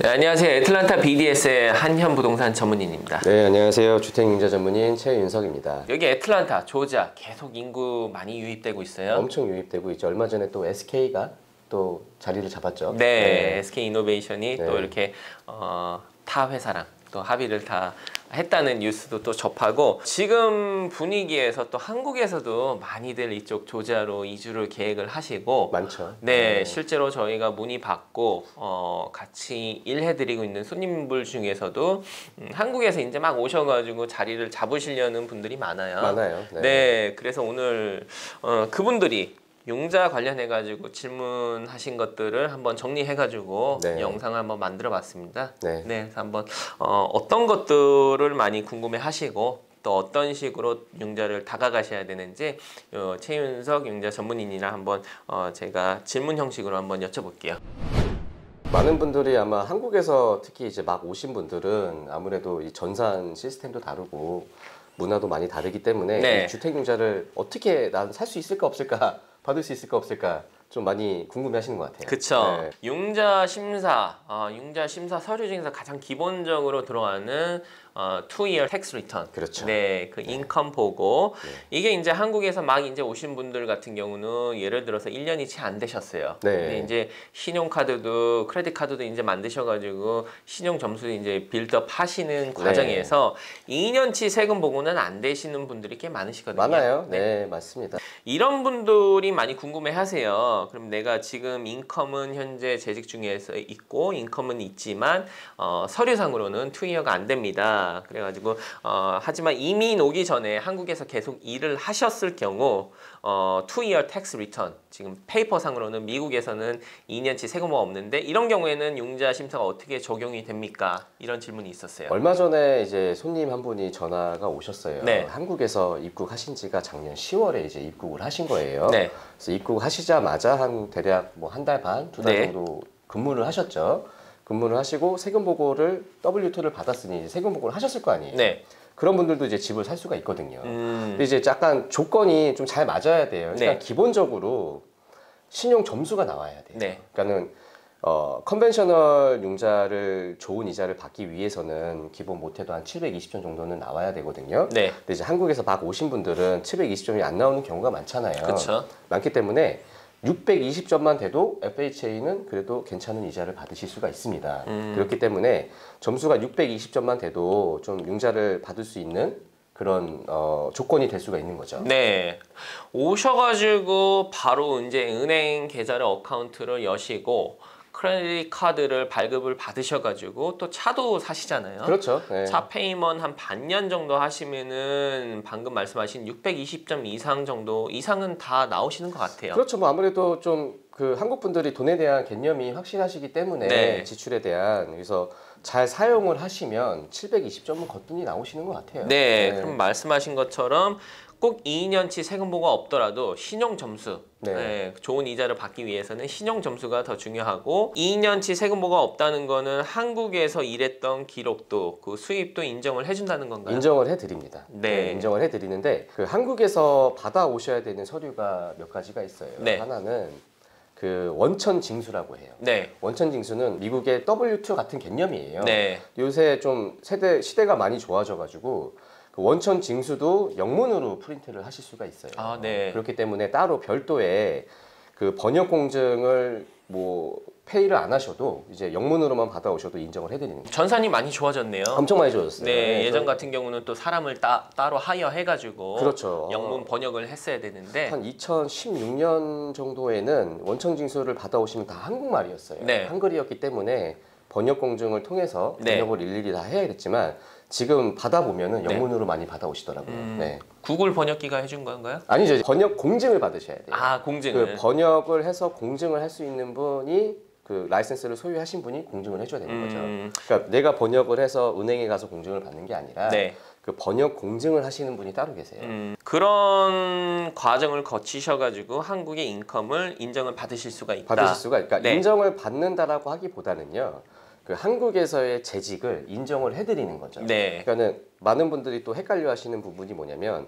네, 안녕하세요. 애틀란타 BDS의 한현부동산 전문인입니다. 네, 안녕하세요. 주택융자 전문인 최윤석입니다. 여기 애틀란타, 조지아 계속 인구 많이 유입되고 있어요. 엄청 유입되고 있죠. 얼마 전에 또 SK가 또 자리를 잡았죠. 네, SK 이노베이션이 네. 또 이렇게 타 회사랑 또 합의를 다 했다는 뉴스도 또 접하고, 지금 분위기에서 또 한국에서도 많이들 이쪽 조지아로 이주를 계획을 하시고 많죠. 네, 실제로 저희가 문의 받고 같이 일해드리고 있는 손님들 중에서도 한국에서 이제 막 오셔가지고 자리를 잡으시려는 분들이 많아요. 많아요. 네, 그래서 오늘 그분들이 융자 관련해가지고 질문하신 것들을 한번 정리해가지고 네. 영상을 한번 만들어봤습니다. 네. 그래서 한번 어떤 것들을 많이 궁금해하시고 또 어떤 식으로 융자를 다가가셔야 되는지 최윤석 융자 전문인이랑 한번 제가 질문 형식으로 한번 여쭤볼게요. 많은 분들이 아마 한국에서 특히 이제 막 오신 분들은 아무래도 이 전산 시스템도 다르고 문화도 많이 다르기 때문에 네. 이 주택융자를 어떻게 난 살 수 있을까 없을까, 받을 수 있을까 없을까 좀 많이 궁금해하시는 것 같아요. 그쵸. 네. 융자 심사 서류 중에서 가장 기본적으로 들어가는 2-year tax return. 그렇죠. 네, 그 인컴 보고. 이게 이제 한국에서 막 이제 오신 분들 같은 경우는 예를 들어서 1년이 채 안 되셨어요. 네. 근데 이제 신용카드도 크레딧 카드도 이제 만드셔가지고 신용 점수 이제 빌드업 하시는 과정에서 2년치 세금 보고는 안 되시는 분들이 꽤 많으시거든요. 많아요. 네, 맞습니다. 이런 분들이 많이 궁금해하세요. 그럼 내가 지금 인컴은 현재 재직 중에서 있고 인컴은 있지만 서류상으로는 2이어가 안 됩니다. 그래가지고 하지만 이민 오기 전에 한국에서 계속 일을 하셨을 경우 2-year tax return, 지금 페이퍼상으로는 미국에서는 2년치 세금은 없는데 이런 경우에는 융자 심사가 어떻게 적용이 됩니까? 이런 질문이 있었어요. 얼마 전에 이제 손님 한 분이 전화가 오셨어요. 네. 한국에서 입국하신 지가 작년 10월에 이제 입국을 하신 거예요. 네. 그래서 입국하시자마자 한 대략 뭐 한 달 반, 두 달 네. 정도 근무를 하셨죠. 근무를 하시고 세금 보고를 W2를 받았으니 이제 세금 보고를 하셨을 거 아니에요. 네. 그런 분들도 이제 집을 살 수가 있거든요. 근데 이제 약간 조건이 좀 잘 맞아야 돼요. 일단 네. 기본적으로 신용 점수가 나와야 돼요. 네. 그러니까는 컨벤셔널 융자를 좋은 이자를 받기 위해서는 기본 못해도 한 720점 정도는 나와야 되거든요. 네. 근데 이제 한국에서 막 오신 분들은 720점이 안 나오는 경우가 많잖아요. 그쵸. 많기 때문에 620점만 돼도 FHA는 그래도 괜찮은 이자를 받으실 수가 있습니다. 그렇기 때문에 점수가 620점만 돼도 좀 융자를 받을 수 있는 그런 조건이 될 수가 있는 거죠. 네, 오셔가지고 바로 이제 은행 계좌를 어카운트를 여시고 크레딧 카드를 발급을 받으셔가지고 또 차도 사시잖아요. 그렇죠. 네. 차 페이먼 한 반년 정도 하시면은 방금 말씀하신 620점 이상은 다 나오시는 것 같아요. 그렇죠. 뭐 아무래도 좀 그 한국 분들이 돈에 대한 개념이 확실하시기 때문에 네. 지출에 대한, 그래서 잘 사용을 하시면 720점은 거뜬히 나오시는 것 같아요. 네, 그럼 말씀하신 것처럼 꼭 2년치 세금 보고가 없더라도 신용 점수, 네. 좋은 이자를 받기 위해서는 신용 점수가 더 중요하고, 2년치 세금 보고가 없다는 거는 한국에서 일했던 기록도 그 수입도 인정을 해준다는 건가요? 인정을 해드립니다. 네. 인정을 해드리는데 그 한국에서 받아오셔야 되는 서류가 몇 가지가 있어요. 네. 하나는 그 원천 징수라고 해요. 네. 원천 징수는 미국의 W2 같은 개념이에요. 네. 요새 좀 시대가 많이 좋아져가지고 그 원천 징수도 영문으로 프린트를 하실 수가 있어요. 아, 네. 그렇기 때문에 따로 별도의 그 번역 공증을 뭐 페이를 안 하셔도 이제 영문으로만 받아오셔도 인정을 해드리는 거예요. 전산이 많이 좋아졌네요. 엄청 많이 좋아졌어요. 네, 예전 같은 경우는 또 사람을 따로 하여해가지고 그렇죠. 영문 번역을 했어야 되는데 한 2016년 정도에는 원천 징수를 받아오시면 다 한국말이었어요. 네. 한글이었기 때문에 번역 공증을 통해서 네. 번역을 일일이 다 해야겠지만 지금 받아보면은 영문으로 많이 받아오시더라고요. 네. 구글 번역기가 해준 건가요? 아니죠. 번역 공증을 받으셔야 돼요. 아, 공증을. 그 번역을 해서 공증을 할 수 있는 분이, 그 라이센스를 소유하신 분이 공증을 해줘야 되는 거죠. 그러니까 내가 번역을 해서 은행에 가서 공증을 받는 게 아니라 네. 그 번역 공증을 하시는 분이 따로 계세요. 그런 과정을 거치셔가지고 한국의 인컴을 인정을 받으실 수가 있다. 받으실 수가, 그러니까 네. 인정을 받는다라고 하기보다는요, 그 한국에서의 재직을 인정을 해드리는 거죠. 네. 그러니까는 많은 분들이 또 헷갈려하시는 부분이 뭐냐면,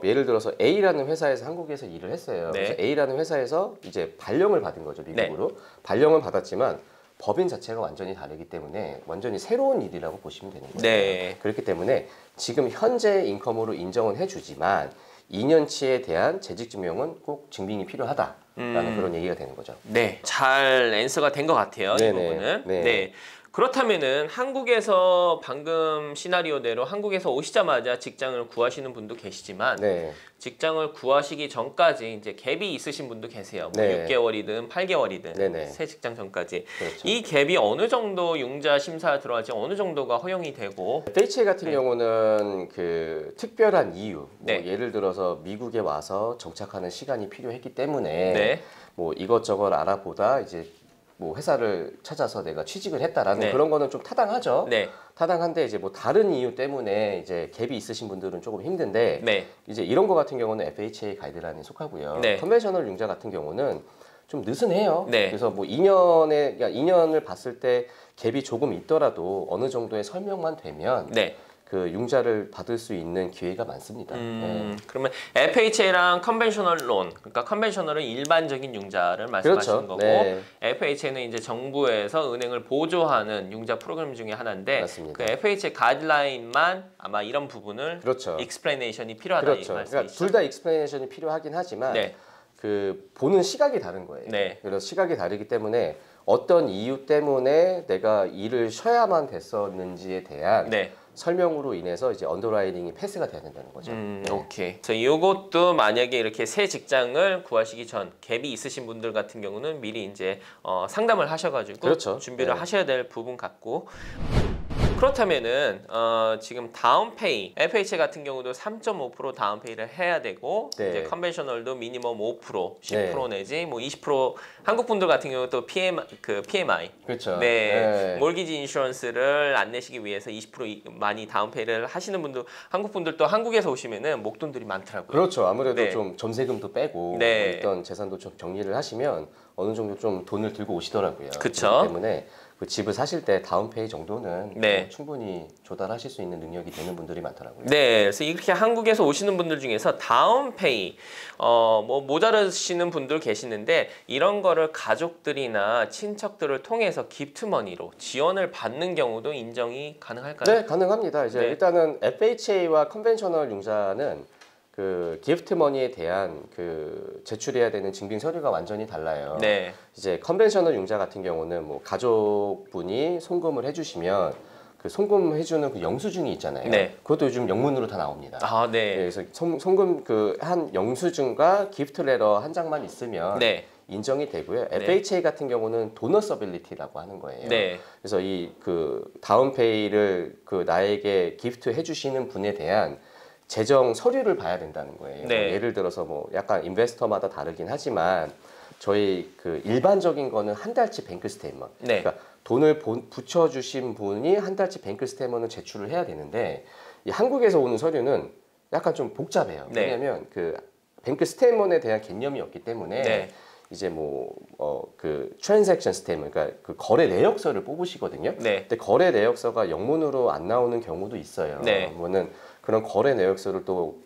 예를 들어서 A라는 회사에서 한국에서 일을 했어요. 네. 그래서 A라는 회사에서 이제 발령을 받은 거죠, 미국으로. 발령을 받았지만 법인 자체가 완전히 다르기 때문에 완전히 새로운 일이라고 보시면 되는 거예요. 네. 그렇기 때문에 지금 현재 인컴으로 인정은 해주지만 2년치에 대한 재직증명은 꼭 증빙이 필요하다라는 그런 얘기가 되는 거죠. 네, 잘 앤서가 된 것 같아요. 이 네네. 부분은. 네. 네. 그렇다면은 한국에서 방금 시나리오대로 한국에서 오시자마자 직장을 구하시는 분도 계시지만 네. 직장을 구하시기 전까지 이제 갭이 있으신 분도 계세요. 뭐 네. 6개월이든 8개월이든 네네. 새 직장 전까지. 그렇죠. 이 갭이 어느 정도 융자 심사 들어갈지 어느 정도가 허용이 되고 FHA 같은 경우는 그 특별한 이유, 네. 뭐 예를 들어서 미국에 와서 정착하는 시간이 필요했기 때문에 네. 뭐 이것저것 알아보다 이제 뭐 회사를 찾아서 내가 취직을 했다라는 네. 그런 거는 좀 타당하죠. 네. 타당한데 이제 뭐 다른 이유 때문에 이제 갭이 있으신 분들은 조금 힘든데 네. 이제 이런 거 같은 경우는 FHA 가이드라인에 속하고요. 네. 컨벤셔널 융자 같은 경우는 좀 느슨해요. 네. 그래서 뭐 2년을 봤을 때 갭이 조금 있더라도 어느 정도의 설명만 되면 네. 그 융자를 받을 수 있는 기회가 많습니다. 네. 그러면 FHA랑 컨벤셔널 론, 그러니까 컨벤셔널은 일반적인 융자를 말씀하시는 그렇죠. 거고 네. FHA는 이제 정부에서 은행을 보조하는 융자 프로그램 중에 하나인데 맞습니다. 그 FHA 가이드라인만 아마 이런 부분을 그렇죠. 익스플레이네이션이 필요하다 이 그렇죠. 그러니까 말씀이시죠? 둘 다 익스플레이션이 필요하긴 하지만 네. 그 보는 시각이 다른 거예요. 네. 그래서 시각이 다르기 때문에 어떤 이유 때문에 내가 일을 쉬어야만 됐었는지에 대한 네. 설명으로 인해서 이제 언더라이팅이 패스가 돼야 된다는 거죠. 네. 오케이. 그래서 이것도 만약에 이렇게 새 직장을 구하시기 전 갭이 있으신 분들 같은 경우는 미리 이제 상담을 하셔가지고 그렇죠. 준비를 네. 하셔야 될 부분 같고. 그렇다면은 지금 다운페이 FHA 같은 경우도 3.5% 다운페이를 해야 되고 네. 이제 컨벤셔널도 미니멈 5%, 10% 네. 내지 뭐 20% 한국 분들 같은 경우 또 PMI 그렇죠. 네, 네. 몰기지 인슈런스를 안 내시기 위해서 20% 많이 다운페이를 하시는 분들 한국 분들도 한국에서 오시면은 목돈들이 많더라고요. 그렇죠. 아무래도 네. 좀 전세금도 빼고 네. 있던 재산도 좀 정리를 하시면 어느 정도 좀 돈을 들고 오시더라고요. 그쵸. 그렇기 때문에 그 집을 사실 때 다운페이 정도는 네. 충분히 조달하실 수 있는 능력이 되는 분들이 많더라고요. 네, 그래서 이렇게 한국에서 오시는 분들 중에서 다운페이 뭐 모자르시는 분들 계시는데 이런 거를 가족들이나 친척들을 통해서 기프트머니로 지원을 받는 경우도 인정이 가능할까요? 네, 가능합니다. 이제 네. 일단은 FHA와 컨벤셔널 융자는 그 기프트 머니에 대한 그 제출해야 되는 증빙 서류가 완전히 달라요. 네, 이제 컨벤셔널 융자 같은 경우는 뭐 가족분이 송금을 해주시면 그 송금해주는 그 영수증이 있잖아요. 네. 그것도 요즘 영문으로 다 나옵니다. 아, 네, 네, 그래서 송금 그 한 영수증과 기프트 레터 한 장만 있으면 네, 인정이 되고요. FHA 같은 경우는 도너서빌리티라고 하는 거예요. 네, 그래서 이 그 다운페이를 그 나에게 기프트 해주시는 분에 대한 재정 서류를 봐야 된다는 거예요. 네. 뭐 예를 들어서 뭐 약간 인베스터마다 다르긴 하지만 저희 그 일반적인 거는 한 달치 뱅크 스테이트먼트. 네. 그러니까 돈을 붙여주신 분이 한 달치 뱅크 스테이트먼트를 제출을 해야 되는데 이 한국에서 오는 서류는 약간 좀 복잡해요. 네. 왜냐하면 그 뱅크 스테이트먼트에 대한 개념이 없기 때문에 네. 이제 뭐 그 트랜잭션 스테이트먼트, 그러니까 그 거래 내역서를 뽑으시거든요. 네. 근데 거래 내역서가 영문으로 안 나오는 경우도 있어요. 네. 그러면은 그런 거래 내역서를 또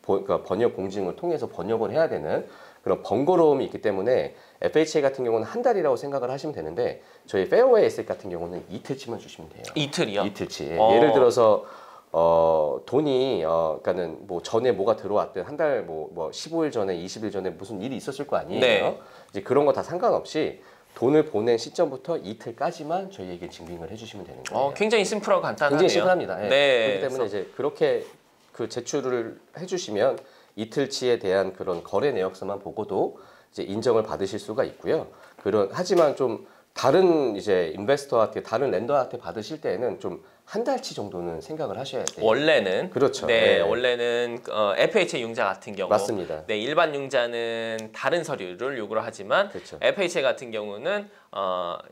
그러니까 번역 공증을 통해서 번역을 해야 되는 그런 번거로움이 있기 때문에 FHA 같은 경우는 한 달이라고 생각을 하시면 되는데 저희 페어웨이 에셋 같은 경우는 이틀치만 주시면 돼요. 이틀이요? 이틀치. 어. 예를 들어서 돈이 그러니까는 뭐 전에 뭐가 들어왔든 한 달 뭐 15일 전에 20일 전에 무슨 일이 있었을 거 아니에요. 네. 이제 그런 거 다 상관없이 돈을 보낸 시점부터 이틀까지만 저희에게 증빙을 해주시면 되는 거예요. 굉장히 심플하고 간단하네요. 굉장히 심플합니다. 예. 네. 그렇기 때문에 이제 그렇게 그 제출을 해주시면 이틀치에 대한 그런 거래 내역서만 보고도 이제 인정을 받으실 수가 있고요. 하지만 좀 다른 이제 인베스터한테 다른 렌더한테 받으실 때에는 좀 한 달치 정도는 생각을 하셔야 돼요. 원래는 그렇죠. 네, 네. 원래는 FHA 융자 같은 경우 맞습니다. 네, 일반 융자는 다른 서류를 요구를 하지만 그렇죠. FHA 같은 경우는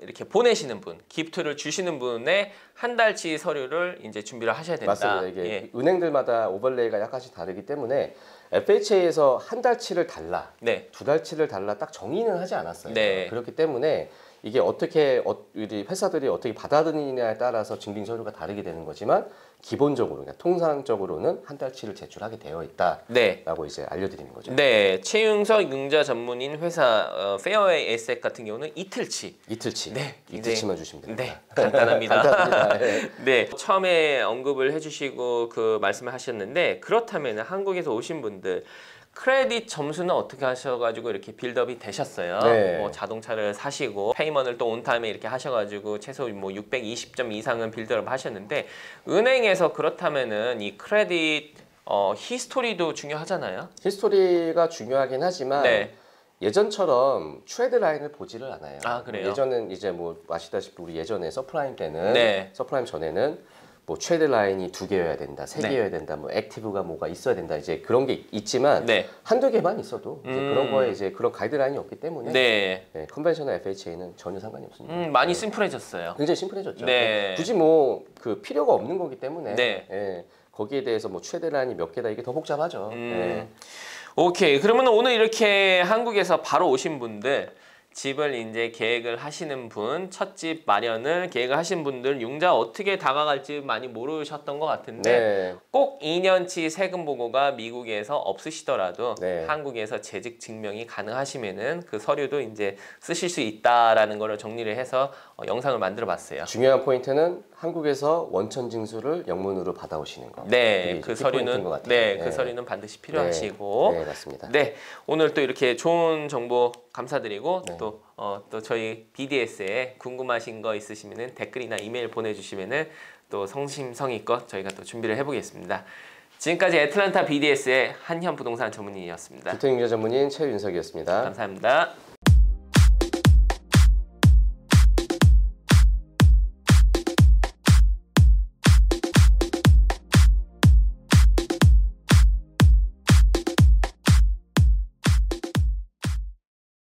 이렇게 보내시는 분, 기프트를 주시는 분의 한 달치 서류를 이제 준비를 하셔야 된다. 맞습니다. 이게 예. 은행들마다 오버레이가 약간씩 다르기 때문에 FHA에서 한 달치를 달라, 네. 두 달치를 달라 딱 정의는 하지 않았어요. 네. 그렇기 때문에 이게 어떻게 우리 회사들이 어떻게 받아들이냐에 따라서 증빙 서류가 다르게 되는 거지만 기본적으로, 그러니까 통상적으로는 한 달치를 제출하게 되어 있다라고 네. 이제 알려드리는 거죠. 네, 최윤석 융자 전문인 회사 페어웨이 에셋 같은 경우는 이틀치. 이틀치. 네, 이틀치만 주시면 됩니다. 네, 간단합니다. 간단합니다. 네. 네, 처음에 언급을 해주시고 그 말씀을 하셨는데 그렇다면 한국에서 오신 분들 크레딧 점수는 어떻게 하셔가지고 이렇게 빌드업이 되셨어요? 네. 뭐 자동차를 사시고 페이먼을 또 온타임에 이렇게 하셔가지고 최소 뭐 620점 이상은 빌드업 하셨는데 은행에서 그렇다면은 이 크레딧 히스토리도 중요하잖아요. 히스토리가 중요하긴 하지만 네. 예전처럼 트레드 라인을 보지를 않아요. 아, 그래요? 예전은 이제 뭐 아시다시피 우리 예전에 서프라임 때는 네. 서프라임 전에는 뭐 트레드 라인이 2개여야 된다, 3개여야 네. 된다, 뭐 액티브가 뭐가 있어야 된다, 이제 그런 게 있지만 네. 한두 개만 있어도 이제 그런 거에 이제 그런 가이드라인이 없기 때문에 네. 네, 컨벤셔널 FHA는 전혀 상관이 없습니다. 많이 심플해졌어요. 굉장히 심플해졌죠. 네. 굳이 뭐 그 필요가 없는 거기 때문에 네. 예, 거기에 대해서 뭐 트레드 라인이 몇 개다 이게 더 복잡하죠. 예. 오케이. 그러면 오늘 이렇게 한국에서 바로 오신 분들 집을 이제 계획을 하시는 분, 첫 집 마련을 계획을 하신 분들 융자 어떻게 다가갈지 많이 모르셨던 것 같은데 네. 꼭 2년치 세금 보고가 미국에서 없으시더라도 네. 한국에서 재직 증명이 가능하시면은 그 서류도 이제 쓰실 수 있다라는 거를 정리를 해서 영상을 만들어 봤어요. 중요한 포인트는 한국에서 원천 징수를 영문으로 받아오시는 거. 네, 그게 그 이제 키포인트인 서류는 것 같아요. 네, 그 서류는 반드시 필요하시고 네, 맞습니다. 네, 오늘 또 이렇게 좋은 정보 감사드리고 네. 또 저희 BDS에 궁금하신 거 있으시면은 댓글이나 이메일 보내주시면은 또 성심성의껏 저희가 또 준비를 해보겠습니다. 지금까지 애틀란타 BDS의 한현 부동산 전문인이었습니다. 주택융자 전문인 최윤석이었습니다. 감사합니다.